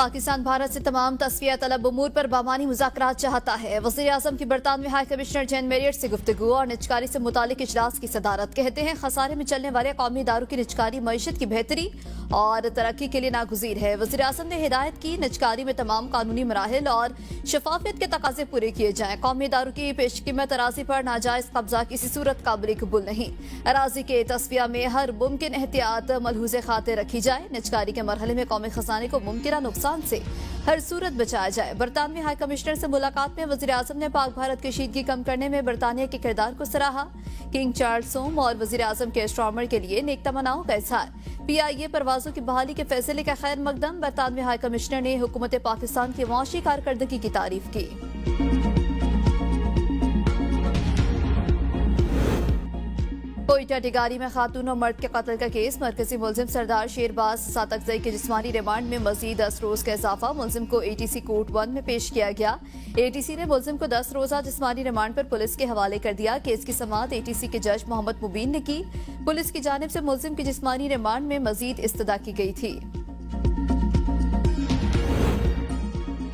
पाकिस्तान भारत से तमाम तस्फिया तलब उमूर पर बामानी मुज़ाकरात चाहता है। वज़ीर आज़म की बरतानवी हाई कमिश्नर जैन मैरियट से गुफ्तगू और निजकारी से मुतालिक इजलास की सदारत। कहते हैं खसारे में चलने वाले कौमी इदारों की निजकारी मईशत की बेहतरी और तरक्की के लिए नागुज़ीर है। वज़ीर आज़म ने हिदायत की निजकारी में तमाम कानूनी मराहिल और शफाफियत के तकाजे पूरे किए जाएं। कौमी इदारों की पेशकीमत अराजी पर नाजायज कब्जा किसी सूरत काबिल कबूल नहीं। अराजी के तस्फिया में हर मुमकिन एहतियात मलहूज़े खातिर रखी जाए। निजकारी के मरहले में कौमी खजाने को मुमकिन नुकसान से हर सूरत बचाया जाए। बरतानवी हाई कमिश्नर से मुलाकात में वज़ीर आज़म ने पाक भारत कशीदगी कम करने में बरतानिया के किरदार को सराहा। किंग चार्ल्स होम और वज़ीर आज़म के एस्ट्रॉमर के लिए नेक तमन्नाओं का इजहार। PIA परवाजों की बहाली के फैसले का खैर मकदम। बरतानवी हाई कमिश्नर ने हुकूमत पाकिस्तान की मुआशी कारकर्दगी की तारीफ की। कोयटा टिगारी में खातून और मर्द के कत्ल का केस। मरकजी मुलजिम सरदार शेरबाज सातकजई के जिस्मानी रिमांड में मजीद 10 रोज का इजाफा। मुलजिम को ATC कोर्ट 1 में पेश किया गया। ATC ने मुलजिम को 10 रोजा जिस्मानी रिमांड पर पुलिस के हवाले कर दिया। केस की समाअत ATC के जज मोहम्मद मुबीन ने की। पुलिस की जानिब से मुलजिम की जिस्मानी रिमांड में मजीद इस्तदा की गई थी।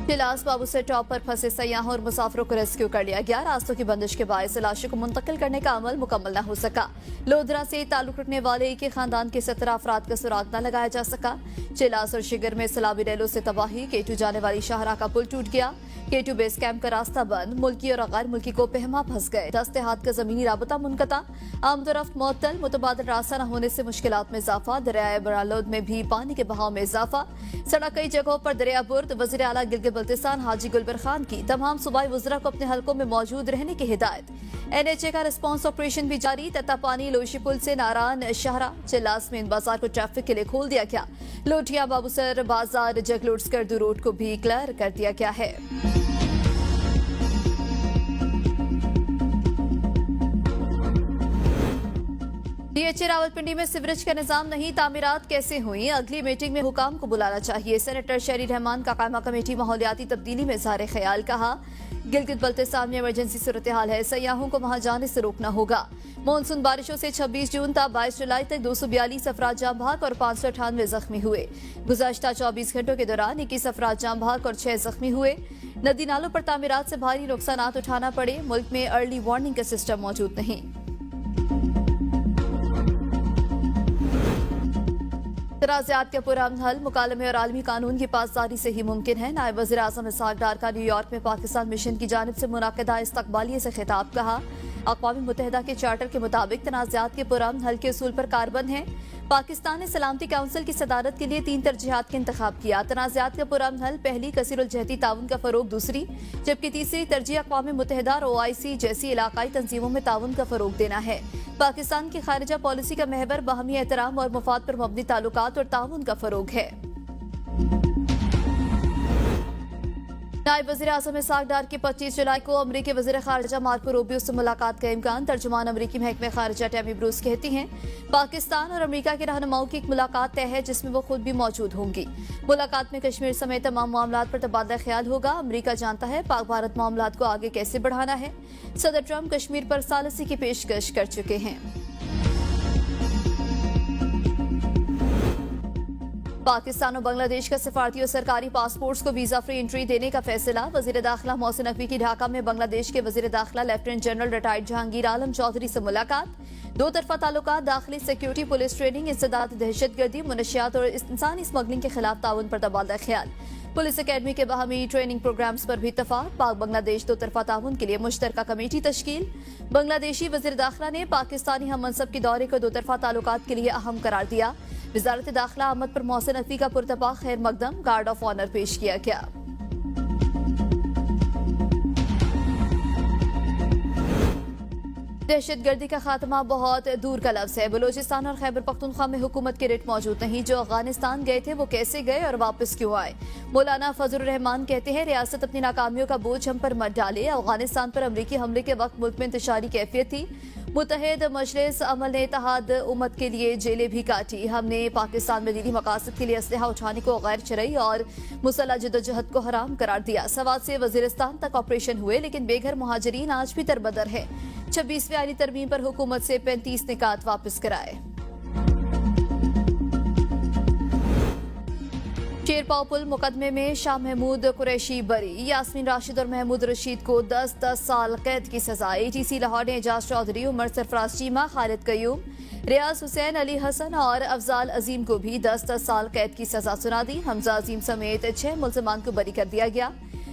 चिलास बाबू से टॉप पर फंसे सयाहों और मुसाफिरों को रेस्क्यू कर लिया गया। रास्तों की बंदिश के बायस लाशों को मुंतकिल करने का अमल मुकम्मल न हो सका। लोधरा से ताल्लुक रखने वाले एक ही खानदान के 17 अफराद का सुराग न लगाया जा सका। चिलास और शिगर में सैलाबी रैलों से तबाही। K2 जाने वाली शाहराह का पुल टूट गया। K2 बेस कैंप का रास्ता बंद। मुल्की और गैर मुल्की को पहमा फंस गए। दस्ते हाथ का जमीनी राबता मुनकता। आमदोरफ्त मुअत्तल। मुतबादिल रास्ता न होने से मुश्किलात में इजाफा। दरियाए बरालोद में भी पानी के बहाव में इजाफा। सड़क कई जगहों पर दरिया बुर्द। वज़ीर आला गिलगित बल्तिस्तान हाजी गुलबर खान की तमाम सूबाई वज़रा को अपने हलकों में मौजूद रहने की हिदायत। NHA का रिस्पांस ऑपरेशन भी जारी। तत्तापानी लोशी पुल से नारायण शाहरा चिल्लास में बाजार को ट्रैफिक के लिए खोल दिया गया। लोटिया बाबूसर बाजार जगलूट स्कर्दू रोड को भी क्लियर कर दिया गया है। DHA रावलपिंडी में सिवरेज का निजाम नहीं, तामीरात कैसे हुई? अगली मीटिंग में हुकाम को बुलाना चाहिए। सेनेटर शहरी रहमान का कायमा कमेटी माहौलियाती तब्दीली में इज़हार ख्याल। कहा गिलगित बल्तिस्तान में इमरजेंसी सूरत हाल है, सयाहों को वहां जाने से रोकना होगा। मानसून बारिशों से 26 जून तक 22 जुलाई तक 242 अफराद जाम बहक और 598 जख्मी हुए। गुज़श्ता 24 घंटों के दौरान 21 अफराद जाम बहक और 6 जख्मी हुए। नदी नालों पर तामीरात से भारी नुकसान उठाना पड़े। मुल्क में अर्ली वार्निंग का सिस्टम मौजूद नहीं। तनाज़ात का पुरअमन हल मुकालमे और आलमी कानून की पासदारी से ही मुमकिन है। नायब वज़ीर आज़म इसहाक डार का न्यूयॉर्क में पाकिस्तान मिशन की जानिब से मुनाक़िदा इस्तक़बालिये से खिताब। कहा अक़वाम मुत्तहिदा के चार्टर के मुताबिक तनाज़ात के पुरअमन हल के उसूल पर कारबंद है। पाकिस्तान ने सलामती काउंसिल की सदारत के लिए 3 तरजीहात का इंतखाब किया। तनाज़ात का पुरअमन हल पहली, कसीरुल-जहती ताउन का फ़रोग़ दूसरी, जबकि तीसरी तरजीह अक़वाम मुत्तहिदा और OIC जैसी इलाकाई तंजीमों में ताउन का फ़रोग़ देना है। पाकिस्तान की खारिजा पॉलिसी का महवर बाहमी एहतराम और मफाद पर मबनी ताल्लुकात और ताउन का फ़रोग़ है। नायब वज़ीर आज़म इसहाक डार की 25 जुलाई को अमरीकी वज़ीर ख़ारिजा मार्को रूबियो से मुलाकात का इम्कान। तर्जुमान अमरीकी महकमे ख़ारिजा टैमी ब्रूस कहती हैं पाकिस्तान और अमरीका के रहनुमाओं की एक मुलाकात तय है जिसमें वो खुद भी मौजूद होंगी। मुलाकात में कश्मीर समेत तमाम मामलात पर तबादला ख्याल होगा। अमरीका जानता है पाक भारत मामलात को आगे कैसे बढ़ाना है। सदर ट्रंप कश्मीर पर सालिसी की पेशकश कर चुके हैं। पाकिस्तान और बांग्लादेश का सफारती और सरकारी पासपोर्ट्स को वीजा फ्री एंट्री देने का फैसला। वजीर दाखिला मोहसिन नकवी की ढाका में बांग्लादेश के वजीर दाखिला लेफ्टिनेंट जनरल रिटायर्ड जहांगीर आलम चौधरी से मुलाकात। 2 तरफा ताल्लुकात, दाखिली सिक्योरिटी, पुलिस ट्रेनिंग, इंसदाद दहशतगर्दी, मुनशियात और इंसानी स्मगलिंग के खिलाफ ताउन पर तबादला ख्याल। पुलिस अकेडमी के बाहमी ट्रेनिंग प्रोग्राम्स पर भी इत्तफाक। पाक बांग्लादेश 2 तरफा ताउन के लिए मुश्तरका कमेटी तश्कील। बांग्लादेशी वजीर दाखिला ने पाकिस्तानी हम मनसब के दौरे को 2 तरफा ताल्लुकात के लिए अहम करार दिया। वज़ारत दाखिला आमद पर मोहसिन नकवी का पुरतपा खैर मकदम, गार्ड ऑफ ऑनर पेश किया गया। दहशतगर्दी का खात्मा बहुत दूर का लफ्ज़ है। बलूचिस्तान और खैबर पख्तूनख्वा में हुकूमत के रिट मौजूद नहीं। जो अफगानिस्तान गए थे वो कैसे गए और वापस क्यों आए? मौलाना फजलुर रहमान कहते हैं रियासत अपनी नाकामियों का बोझ हम पर मत डाले। अफगानिस्तान पर अमरीकी हमले के वक्त मुल्क में इंतशारी कैफियत थी। मुत्तहिद मजलिस अमल ने इत्तेहाद उम्मत के लिए जेलें भी काटी। हमने पाकिस्तान में दीनी मकासद के लिए असलहा उठाने को गैर शरई और मुसल्लह जदोजहद को हराम करार दिया। सवात से वजीरिस्तान तक ऑपरेशन हुए लेकिन बेघर मुहाजिरीन आज भी तरबदर है। 26वीं आईनी तरमीम पर हुकूमत से 35 निकात वापस कराए। पीरपाव मुकदमे में शाह महमूद कुरैशी बरी, यास्मीन राशिद और महमूद रशीद को 10-10 साल कैद की सजा। ATC लाहौर ने एजाज चौधरी, उमर सरफराज चीमा, खालिद कयूम, रियाज हुसैन, अली हसन और अफजाल अजीम को भी 10-10 साल कैद की सजा सुना दी। हमजा अजीम समेत 6 मुल्जिमान को बरी कर दिया गया।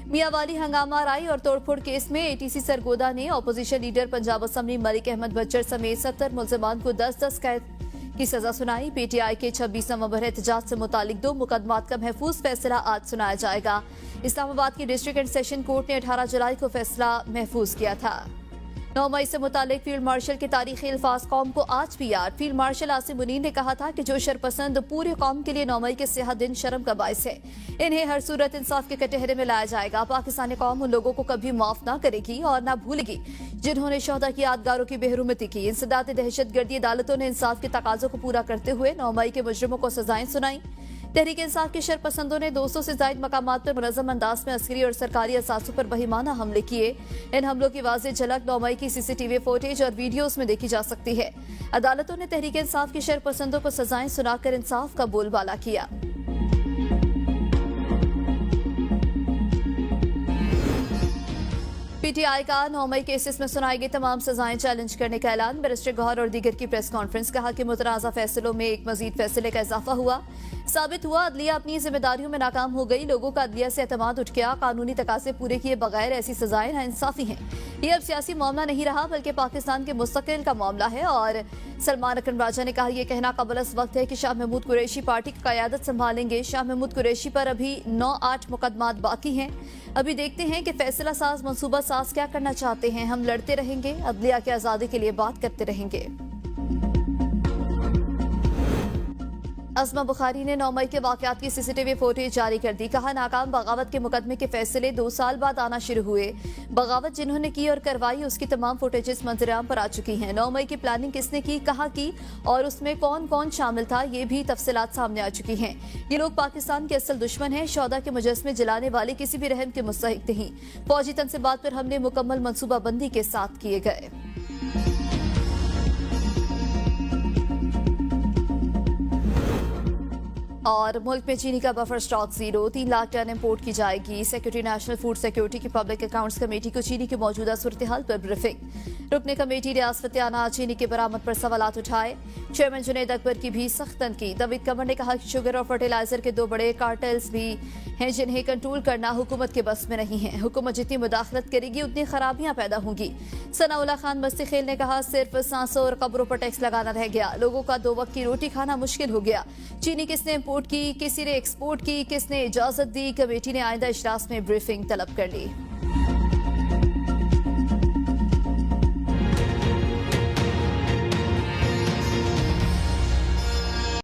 मियांवाली हंगामा राई और तोड़फोड़ केस में ATC सरगोदा ने opposition leader Punjab assembly Malik Ahmad Bhachar समेत 70 मुल्जिमान को 10-10 कैद की सजा सुनाई। PTI के 26 नवंबर एहतजाज से मुतालिक 2 मुकदमात का महफूज फैसला आज सुनाया जाएगा। इस्लामाबाद की डिस्ट्रिक्ट एंड सेशन कोर्ट ने 18 जुलाई को फैसला महफूज किया था। 9 मई से मुतालिक फील्ड मार्शल के तारीखी अल्फाज कौम को आज भी याद। फील्ड मार्शल आसिम मुनीर ने कहा था कि जो शरपसंद पूरे कौम के लिए 9 मई के सेहा दिन शर्म का बायस है, इन्हें हर सूरत इंसाफ के कटहरे में लाया जाएगा। पाकिस्तानी कौम उन लोगों को कभी माफ ना करेगी और ना भूलेगी जिन्होंने शोहदा की यादगारों की बेहरुमती की। इंसदाद दहशतगर्दी अदालतों ने इंसाफ के तकाजों को पूरा करते हुए 9 मई के मुजरिमों को सजाएं सुनाई। तहरीक इंसाफ के शरपसंदों ने 200 से ज्यादा मकामात पर मुनज़्ज़म अंदाज में अस्करी और सरकारी असासों पर बहिमाना हमले किए। इन हमलों की वाज़ेह झलक 9 मई की CCTV फुटेज और वीडियोस में देखी जा सकती है। अदालतों ने तहरीक इंसाफ के शरपसंदों को सजाएं सुनाकर इंसाफ का बोलबाला किया। PTI का 9 मई केसेस में सुनाई गई तमाम सजाएं चैलेंज करने का ऐलान। बैरिस्टर गौहर और दीगर की प्रेस कॉन्फ्रेंस। कहा कि मुतनाज़ा फैसलों में एक मजीद फैसले का इजाफा हुआ। साबित हुआ अदलिया अपनी जिम्मेदारियों में नाकाम हो गई। लोगों का अदलिया से एतमाद उठ गया। कानूनी तकाज़े पूरे किए बगैर ऐसी सजाएं नाइंसाफी हैं। ये अब सियासी मामला नहीं रहा बल्कि पाकिस्तान के मुस्तकिल का मामला है। और सलमान अकरम राजा ने कहा यह कहना कबल अज़ वक्त है कि शाह महमूद कुरैशी पार्टी की क़यादत संभालेंगे। शाह महमूद कुरैशी पर अभी 9-8 मुकदमात बाकी हैं। अभी देखते हैं कि फैसला साज मनसूबा साज क्या करना चाहते हैं। हम लड़ते रहेंगे, अदलिया की आज़ादी के लिए बात करते रहेंगे। अज़मा बुखारी ने 9 मई के वाक़यात की CCTV फुटेज जारी कर दी। कहा नाकाम बगावत के मुकदमे के फैसले 2 साल बाद आना शुरू हुए। बगावत जिन्होंने की और करवाई उसकी तमाम फुटेजेस मंजरेआम पर आ चुकी हैं। 9 मई की प्लानिंग किसने की, कहाँ की और उसमें कौन कौन शामिल था, ये भी तफसीलात सामने आ चुकी हैं। ये लोग पाकिस्तान के असल दुश्मन हैं। शोहदा के मुजस्मे जलाने वाले किसी भी रहम के मुस्तहिक नहीं। फौजी तनसीबात पर हमले मुकम्मल मनसूबाबंदी के साथ किए गए। और मुल्क में चीनी का buffer stock 0, 3 lakh tonne import की जाएगी। सेक्रेटरी नेशनल फूड सिक्योरिटी की पब्लिक अकाउंट्स कमेटी को चीनी की मौजूदा सूरत हाल पर ब्रीफिंग। रुकने कमेटी रियासत अनाज चीनी की बरामद पर सवालात उठाए। चेयरमैन जुनैद अकबर की भी सख्त तनकीद। तबीयत कमर ने कहा कि शुगर और फर्टिलाइजर के 2 बड़े कार्टेल्स भी हैं जिन्हें कंट्रोल करना हुकूमत के बस में नहीं है। हुकूमत जितनी मुदाखलत करेगी उतनी खराबियां पैदा होंगी। सनाउल्लाह खान मस्ती खेल ने कहा सिर्फ सांसों और कब्रों पर टैक्स लगाना रह गया। लोगों का 2 वक्त की रोटी खाना मुश्किल हो गया। चीनी किसने इम्पोर्ट की, किसी ने एक्सपोर्ट की, किसने इजाजत दी। कमेटी ने आइंदा इजलास में ब्रीफिंग तलब कर ली।